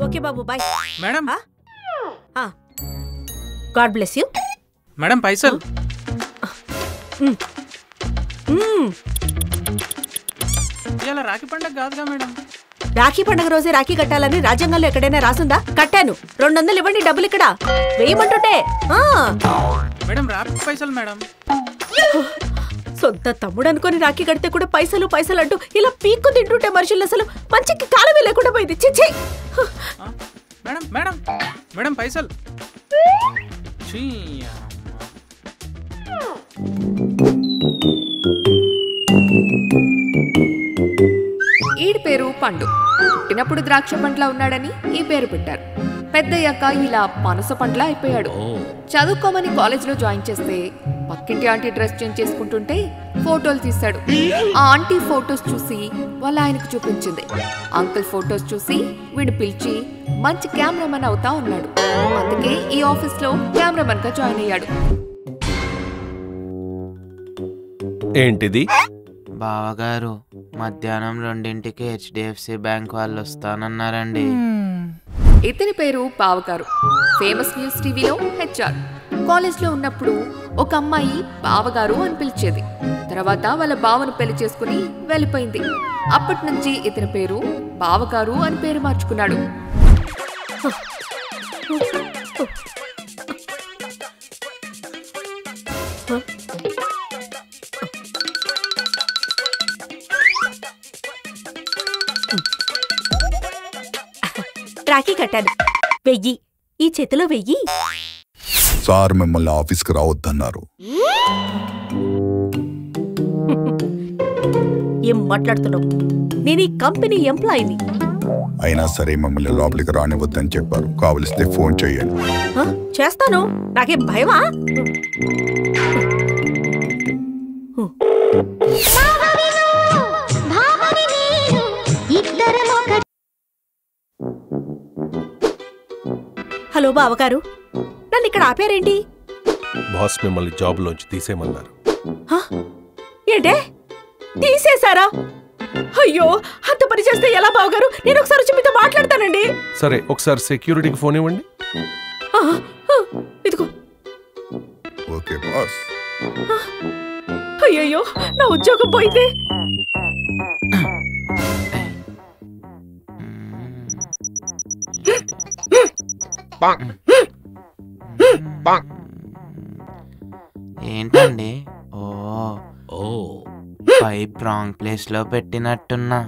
Okay బాబు bye. Madam God bless you. Madam పైసలు. ఇలా రాఖీ పండుగ కాదుగా మేడం. రాఖీ పండుగ రోజే రాఖీ కట్టాలని రాజ్యాంగంలో ఎక్కడైనా రాసుందా? కట్టాను. 200 ఇవ్వండి, డబ్బులు ఇక్కడ వేయమంటుంటే. మేడం రాఖీ పైసలు మేడం. సొంత తమ్ముడు అనుకుని రాఖీ కడితే కూడా పైసలు పైసలు అంటూ ఇలా పీక్కు తింటుంటే మనుషులు అసలు మంచికి కాలమే లేకుండా పోయింది. చిచ్చి. మేడం మేడం మేడం పైసలు. ఈడి పేరు పండు. పుట్టినప్పుడు ద్రాక్ష పండ్లా ఉన్నాడని ఈ పేరు పెట్టారు. పెద్దయ్యాక ఇలా పనస పండ్లా అయిపోయాడు. చదువుకోమని కాలేజ్లో జాయిన్ చేస్తే పక్కింటి ఆంటీ డ్రెస్ చేంజ్ చేసుకుంటుంటే ఫోటోలు తీశాడు. ఆ ఆంటీ ఫొటోస్ చూసి వాళ్ళ ఆయనకు చూపించింది. అంకుల్ ఫొటోస్ చూసి వీడు పిలిచి మంచి కెమెరామెన్ అవుతా ఉన్నాడు. అందుకే ఈ ఆఫీస్లో కెమెరామెన్ గా జాయిన్ అయ్యాడు. ఏంటిది? బావగారు మధ్యాహ్నం 2ంటికి HDFC బ్యాంక్ వాళ్ళు వస్తానన్నారండి. ఇతని పేరు బావగారు. ఫేమస్ న్యూస్ టీవీలో HR. కాలేజ్లో ఉన్నప్పుడు ఒక అమ్మాయి బావగారు అని పిలిచేది. తర్వాత వాళ్ళ బావను పెళ్లి చేసుకుని వెళ్ళిపోయింది. అప్పటి నుంచి ఇతని పేరు బావగారు అని పేరు మార్చుకున్నాడు. రాఖీ కట్టాను. 1000 ఈ చేతిలో 1000. సార్ మిమ్మల్ని ఆఫీస్కి రావద్దన్నారు. ఏం మాట్లాడుతున్నావు? నేను ఈ కంపెనీ ఎంప్లాయీని. అయినా సరే మిమ్మల్ని లోపలికి రానివద్దని చెప్పారు. కావలిస్తే ఫోన్ చేయండి. చేస్తాను. నాకేం భయమా? హలో బావగారు, నన్ను ఇక్కడ ఆపారేంటి? బాస్ మిమ్మల్ని జాబ్ లోంచి తీసేయమన్నారు. ఏంటే తీసేశారా? అయ్యో, అంత పని చేస్తే ఎలా బావగారు? నేను ఒకసారి వచ్చి మీతో మాట్లాడతానండి. సరే, ఒకసారి సెక్యూరిటీకి ఫోన్ ఇవ్వండి. ఇదిగో. Okay boss. అయ్యయ్యో, నా ఉద్యోగం పోయింది. ఏంటండి? ఓ పైప్ రాంగ్ ప్లేస్ లో పెట్టినట్టున్నా.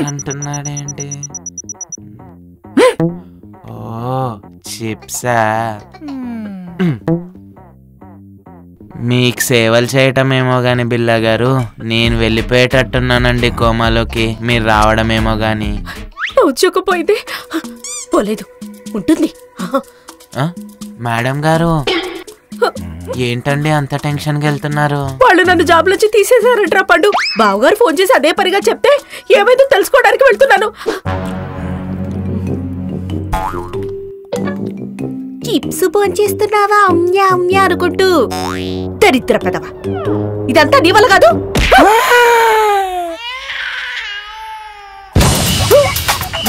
అంటున్నాడేంటి? ఓ చిప్సా? మీకు సేవలు చేయటమేమో గాని బిల్లా గారు, నేను వెళ్ళిపోయేటట్టున్నానండి కోమాలోకి. మీరు రావడమేమో గాని. ఉద్యోగం పోయింది. పోలేదు, ఉంటుంది. మేడం గారు ఏంటండి అంత టెన్షన్కి వెళ్తున్నారు? వాళ్ళు నన్ను జాబ్ నుంచి తీసేశారంట్రా పండు. బావగారు ఫోన్ చేసి అదే పనిగా చెప్తే ఏమైందో తెలుసుకోవడానికి వెళ్తున్నాను. చిప్స్ ఫోన్ చేస్తున్నావా అమ్యా అమ్యా అనుకుంటూ? దరిద్ర పెదవ, ఇదంతా నీ వల్ల కాదు.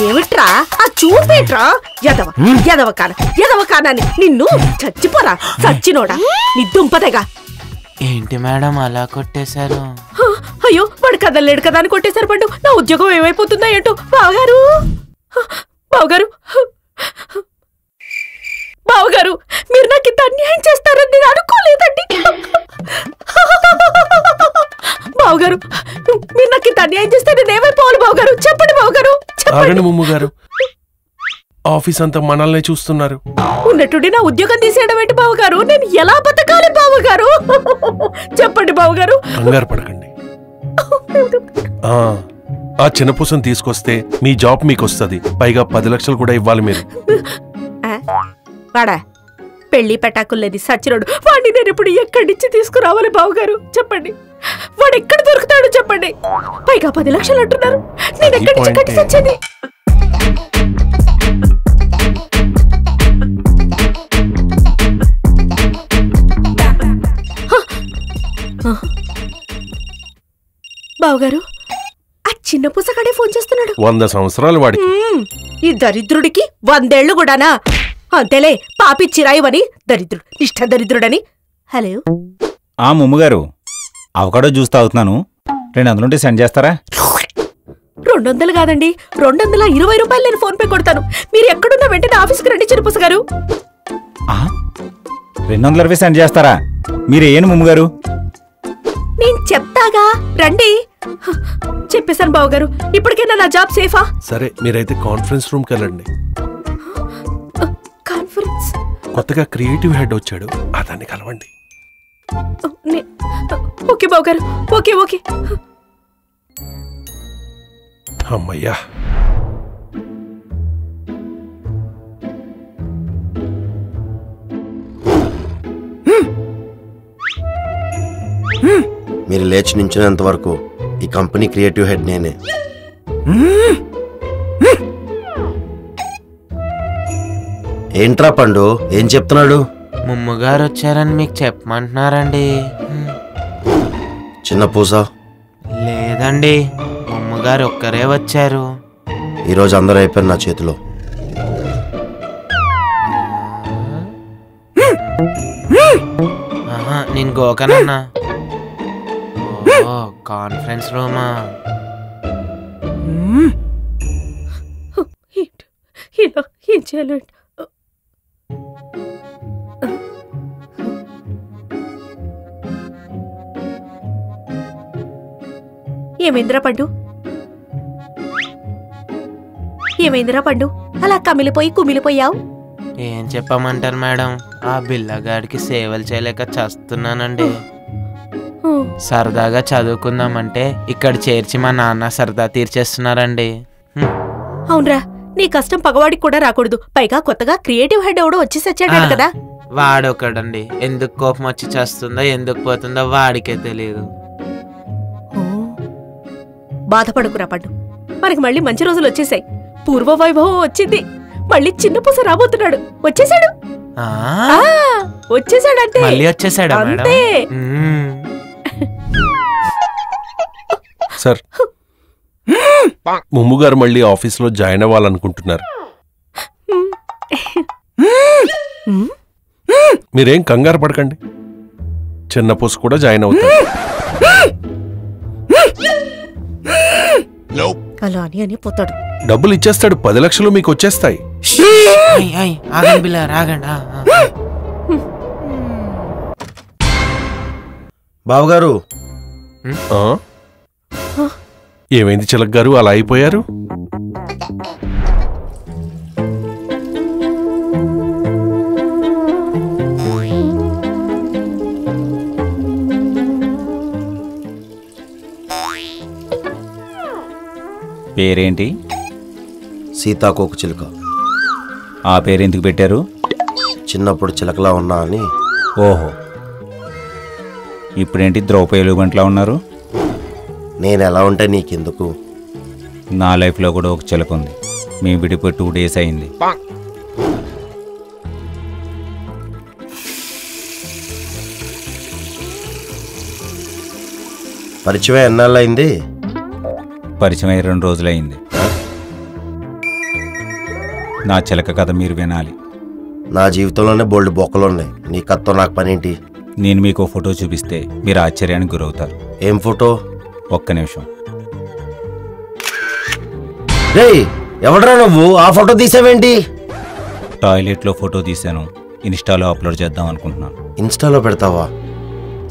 ఏమిట్రా ఆ చూపేట్రా? ఎదవ ఎదవ కాన ఎదవ కానాన్ని నిన్ను. చచ్చిపోరా చచ్చినోడా, నీ దుంపదగా. ఏంటి మేడం అలా కొట్టేశారు? అయ్యో, వాడు కదలేడు కదా అని కొట్టేశారు పండు. నా ఉద్యోగం ఏమైపోతుందా ఏంటో. బావగారు బావగారు బావగారు, మీరు నాకు ఇంత అన్యాయం చేస్తారని నేను అనుకోలేదండి. బావగారు, మీరు నాకు ఇంత అన్యాయం చేస్తే నేను ఏమైపోవాలి బావగారు? చెప్పండి బావగారు. ఆఫీస్ అంతా మనల్ని చూస్తున్నారు. ఉన్నట్టుండి నా ఉద్యోగం తీసేయడం ఏంటి బావగారు? నేను ఎలా బతకాలి బావగారు? చెప్పండి బావగారు. కంగారు పడకండి. ఆ చిన్న పూసను తీసుకొస్తే మీ జాబ్ మీకు వస్తుంది. పైగా 10 లక్షలు కూడా ఇవ్వాలి మీరు. వాడా పెళ్లి పెటాకుల్లేది సచ్చినోడు. వాడిని నేను ఇప్పుడు ఎక్కడి నుంచి తీసుకురావాలి బావగారు? చెప్పండి. వాడు ఎక్కడ దొరుకుతాడు చెప్పండి? పైగా 10 లక్షలు అంటున్నారు. నేను ఎక్కడి నుంచి కట్టి సచ్చేది? బావగారు ఆ చిన్న పూసగాడే ఫోన్ చేస్తున్నాడు. 100 సంవత్సరాలు వాడికి. ఈ దరిద్రుడికి 100 ఏళ్ళు కూడానా? అంతేలే, పాపి చిరాయివని దరిద్రుడు, నిష్ఠ దరిద్రుడని. హలో ముమ్మగారు, అవకాడో జ్యూస్ తాగుతున్నాను, 200 ఉంటే సెండ్ చేస్తారా? 200 కాదండి, 220 రూపాయలు నేను ఫోన్ పే కొడతాను. మీరు ఎక్కడున్నా వెంటనే ఆఫీస్కి రండి చిన్నపూస గారు. 220 సెండ్ చేస్తారా? మీరేను ముమ్మగారు? నేను చెప్తాగా, రండి. చెప్పేశాను బావగారు. ఇప్పటికైనా నా జాబ్ సేఫా? సరే, మీరైతే కాన్ఫరెన్స్ రూమ్కి వెళ్ళండి. కాన్ఫరెన్స్? కొత్తగా క్రియేటివ్ హెడ్ వచ్చాడు, అతన్ని కలవండి. ఓకే బావగారు, ఓకే ఓకే. అమ్మయ్యా. మీరు లేచి నించునేంత వరకు ఈ కంపెనీ క్రియేటివ్ హెడ్ నేనే. ఏంట్రా పండు, ఏం చెప్తున్నాడు? ముమ్మగారు వచ్చారని మీకు చెప్పమంటున్నారండి. చిన్న పూస? లేదండి, ముమ్మగారు ఒక్కరే వచ్చారు. ఈరోజు అందరూ అయిపోయారు నా చేతిలో. నేను గోకనన్నా. కాన్ఫరెన్స్ రూమా? ఇలా ఏం చేయాలి? ఏమైందిరా పండు? ఏమైందిరా పండు? అలా కమిలిపోయి కుమిలిపోయావు. ఏం చెప్పమంటారు మేడం, ఆ బిల్లగాడికి సేవలు చేయలేక చస్తున్నానండి. సరదాగా చదువుకుందామంటే ఇక్కడ చేర్చి మా నాన్న సరదా తీర్చేస్తున్నారండి. అవునరా, నీ కష్టం పగవాడికి కూడా రాకూడదు. పైగా కొత్తగా క్రియేటివ్ హెడ్ ఎవడో వచ్చేసచ్చాడు కదా. వాడొకడండి, ఎందుకు కోపం వచ్చి చేస్తుందో ఎందుకు పోతుందో వాడికే తెలియదు. బాధపడుకురా పండు, మనకి మళ్ళీ మంచి రోజులు వచ్చేసాయి. పూర్వ వైభవం వచ్చింది. మళ్ళీ చిన్న పూస రాబోతున్నాడు. వచ్చేసాడు. వచ్చేసాడంటే మళ్ళీ వచ్చేసాడా మేడం? అంతే. సార్, ముమ్ముగారు మళ్ళీ ఆఫీస్లో జాయిన్ అవ్వాలనుకుంటున్నారు. మీరేం కంగారు పడకండి, చిన్న పూస కూడా జాయిన్ అవుతారు. అలా అని పోతాడు. డబ్బులు ఇచ్చేస్తాడు, 10 లక్షలు మీకు వచ్చేస్తాయి. ఆగండి బిల్లారు, ఆగండి. బావగారు, ఏమైంది చిలక్ గారు, అలా అయిపోయారు? పేరేంటి? సీతాకోక చిలుక. ఆ పేరెందుకు పెట్టారు? చిన్నప్పుడు చిలకలా ఉన్నా అని. ఓహో, ఇప్పుడేంటి ద్రౌపది గంటలా ఉన్నారు? నేను ఎలా ఉంటే నీకెందుకు? నా లైఫ్లో కూడా ఒక చిలక ఉంది. మేము విడిపోయి 2 డేస్ అయింది. పరిచయం ఎన్నాళ్ళయింది? పరిచయం 2 రోజులైంది. నా చిలక కథ మీరు వినాలి. నా జీవితంలోనే బోల్డ్ బొక్కలున్నాయి, నీ కథతో నాకు పనేంటి? నేను మీకు ఫోటో చూపిస్తే మీరు ఆశ్చర్యానికి గురవుతారు. ఏం ఫోటో? ఒక్క నిమిషం. రేయ్, ఎవడ్రా నువ్వు? ఆ ఫోటో తీసావేంటి? టాయిలెట్లో ఫోటో తీశాను, ఇన్స్టాలో అప్లోడ్ చేద్దాం అనుకుంటున్నాను. ఇన్స్టాలో పెడతావా?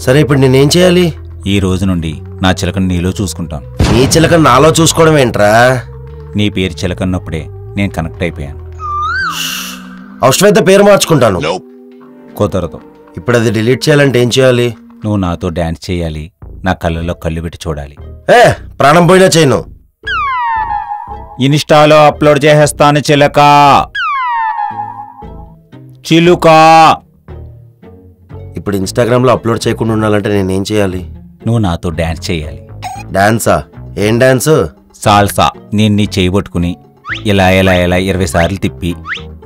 సరే, ఇప్పుడు నేనేం చేయాలి? ఈ రోజు నుండి నా చిలకను నీలో చూసుకుంటాను. నీ చిలక నాలో చూసుకోవడం ఏంట్రా? నీ పేరు చిలకన్నప్పుడే నేను కనెక్ట్ అయిపోయాను. అవసరమైతే పేరు మార్చుకుంటాను. కుదరదు. ఇప్పుడు అది డిలీట్ చేయాలంటే ఏం చేయాలి? నువ్వు నాతో డాన్స్ చేయాలి, నా కళ్ళల్లో కళ్ళు పెట్టి చూడాలి. ప్రాణం పోయినా చేయను. ఇన్స్టాలో అప్లోడ్ చేసేస్తాను చిలక. చిలుక. ఇప్పుడు ఇన్స్టాగ్రామ్లో అప్లోడ్ చేయకుండా ఉండాలంటే నేనేం చేయాలి? నువ్వు నాతో డాన్స్ చేయాలి. డాన్సా? ఏం డాన్స్? సాల్సా. నేను నీ చేయి పట్టుకుని ఇలా ఇలా ఇలా 20 సార్లు తిప్పి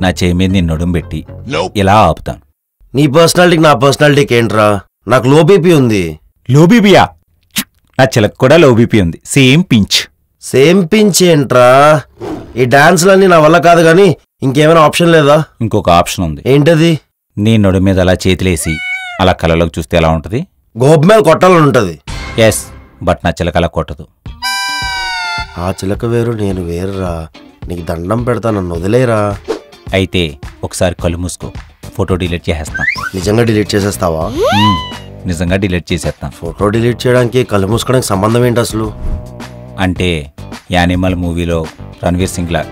నా చేయి మీద నిన్ను నడుం పెట్టి ఇలా ఆపుతాను. నీ పర్సనాలిటీకి నా పర్సనాలిటీకి ఏంట్రా? నాకు లో బీపీ ఉంది. లో బీపీయా? నా చిలక కూడా లో బీపీ ఉంది, సేమ్ పించ్. సేమ్ పించ్ ఏంట్రా? ఈ డాన్స్లన్నీ నా వల్ల కాదు కానీ ఇంకేమైనా ఆప్షన్ లేదా? ఇంకొక ఆప్షన్ ఉంది. ఏంటది? నీ నడు మీద అలా చేతులేసి అలా కళ్ళలోకి చూస్తే ఎలా ఉంటది? గోపు మీద కొట్టాలని ఉంటది. ఎస్, బట్ నా చిలక అలా కొట్టదు. ఆ చిలక వేరు, నేను వేరురా. నీకు దండం పెడతా, నన్ను వదిలేరా. అయితే ఒకసారి కళ్ళు మూసుకో, ఫోటో డిలీట్ చేసేస్తాం. నిజంగా డిలీట్ చేసేస్తావా? నిజంగా డిలీట్ చేసేస్తాం. ఫోటో డిలీట్ చేయడానికి కళ్ళు మూసుకోవడానికి సంబంధం ఏంటి అసలు? అంటే యానిమల్ మూవీలో రణ్వీర్ సింగ్ లా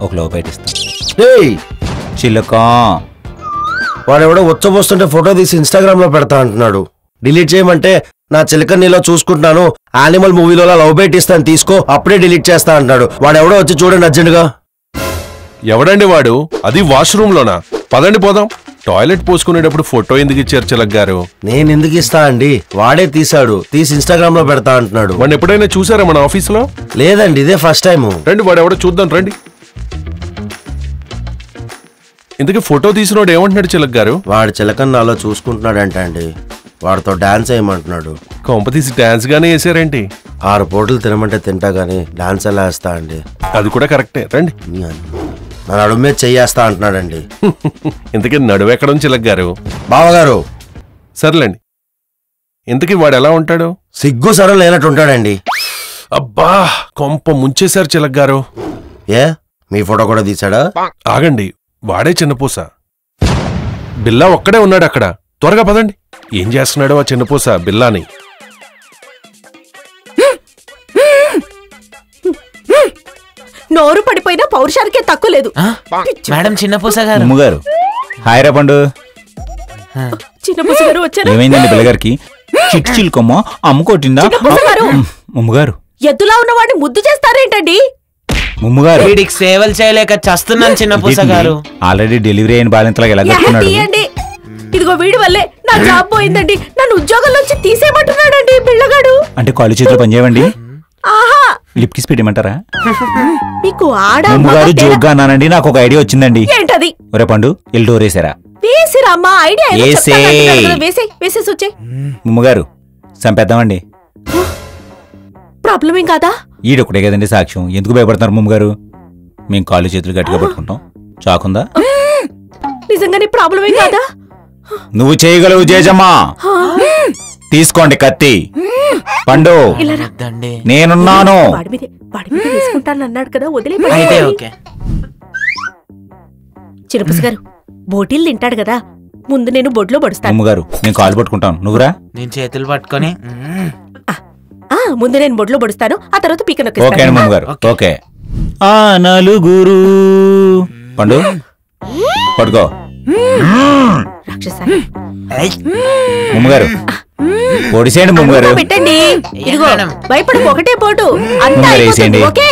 ఒక లవ్ బైట్ ఇస్తాం. చిలక వాడెవడో ఉచ్చబోస్తుంటే ఫోటో తీసి ఇన్స్టాగ్రామ్ లో పెడతా అంటున్నాడు. డిలీట్ చేయమంటే నా చిలక నీలో చూసుకుంటున్నాను, యానిమల్ మూవీలో లవ్ బైట్ ఇస్తాను తీసుకో, అప్పుడే డిలీట్ చేస్తా అంటున్నాడు. వాడెవడో వచ్చి చూడండి అర్జెంటుగా. ఎవడండి వాడు? అది వాష్రూమ్ లోనా? పదండి పోదాం. టాయిలెట్ పోసుకునేటప్పుడు ఫోటో ఎందుకు ఇచ్చారు చిలక్ గారు? నేను ఎందుకు ఇస్తా అండి, వాడే తీసాడు, తీసి ఇన్స్టాగ్రామ్ లో పెడతా అంటున్నాడు. వాడిని ఎప్పుడైనా చూసారా మన ఆఫీసులో? లేదండి, ఇదే ఫస్ట్ టైం. రండి, వాడు ఎవడో చూద్దాం రండి. ఇంతకీ ఫోటో తీసినోడు ఏమంటున్నాడు చిలక్ గారు? వాడు చిలకన్ నాలో చూసుకుంటున్నాడంట అండి, వాడితో డాన్స్ వేయమంటున్నాడు. కొంప తీసి డాన్స్ గానే వేసారేంటి? 6 పూటలు తినమంటే తింటా గానీ డాన్స్ ఎలా వేస్తా అండి? అది కూడా కరెక్టే. రండి. నా నడుము మీద చెయ్యేస్తా అంటున్నాడండి. ఇంతకీ నడువెక్కడం చిలక్ గారు? బావగారు. సర్లేండి. ఇంతకీ వాడు ఎలా ఉంటాడు? సిగ్గు సరం లేనట్టు ఉంటాడండి. అబ్బా, కొంప ముంచేశారు చిలక్ గారు. ఏ, మీ ఫోటో కూడా తీసాడా? ఆగండి, వాడే చిన్నపూస. బిల్లా ఒక్కడే ఉన్నాడు అక్కడ. త్వరగా పదండి. ఏం చేస్తున్నాడో ఆ చిన్నపూస బిల్లాని? నోరు పడిపోయినా పౌరుషానికే తక్కువ లేదు. మేడం చిన్నపూస గారు. ముమ్మగారు హాయ్ రా పండు. చిన్నపూస గారు వచ్చారు. ఏమైందండి పిల్లగారికి? చిల్కొమ్మ అమ్ముకోటిందా? ముమ్మగారు ఎద్దులా ఉన్నవాడిని ముద్దు చేస్తారేంటండి? ముమ్మగారు వీడికి సేవలు చేయలేక చస్తున్నాను చిన్నపూస గారు. ఆల్రెడీ డెలివరీ అయిన బాలింతలాగా ఎలా కట్టుకున్నాడు? తీయండి. ఇదిగో వీడి వల్లే నా జాబ్ పోయిందండి. నన్ను ఉద్యోగంలోంచి తీసేయమంటున్నాడండి పిల్లగాడు. అంటే కాళ్ళు చేతులు పనిచేయవండి? ఆహా, లిప్ కిస్ పెట్టమంటారా? మీకు ఆడ ముమ్మగారు జోక్గా అన్నానండి, నాకు ఒక ఐడియా వచ్చిందండి. ఏంటది? ఒరే పండు, ఎల్ డోర్ వేసారా? వేసిరా అమ్మా, ఐడియా వేసేసి వచ్చే. ముమ్మగారు చంపేద్దామండి. ప్రాబ్లం ఏం కాదా? ఈడొక్కడే కదండి సాక్ష్యం, ఎందుకు భయపడతారు ముమ్మగారు? మేము కాళ్ళు చేతులు గట్టిగా పట్టుకుంటాం. చాకుందా? నిజంగానే ప్రాబ్లం ఏం కాదా? నువ్వు చేయగలవు జేజమ్మా. తీసుకోండి కత్తి. పండు నేనున్నాను. వాడి మీద వేసుకుంటాను అన్నాడు కదా, వదిలే. చిన్నపూస గారు బోటీలు తింటాడు కదా, ముందు నేను బొడ్లో పడుస్తాను. ముమ్మగారు నేను కాలు పట్టుకుంటాను, నువ్వురా. నేను చేతులు పట్టుకొని ముందు నేను బొడ్లో పడుస్తాను, ఆ తర్వాత పీక ఓకే నొక్కేస్తాను. ముమ్మగారు. ఓకే. ఆ నలుగురు. పండు పడుకో. రాక్షస ముమ్మగారు పొడిసేయండి ముమ్మగారు. పెట్టండి. ఇదిగో భయపడకు, ఒకటే పోటు అంతా ముమ్మగారు అయిపోతుంది. వేసేయండి. ఓకే.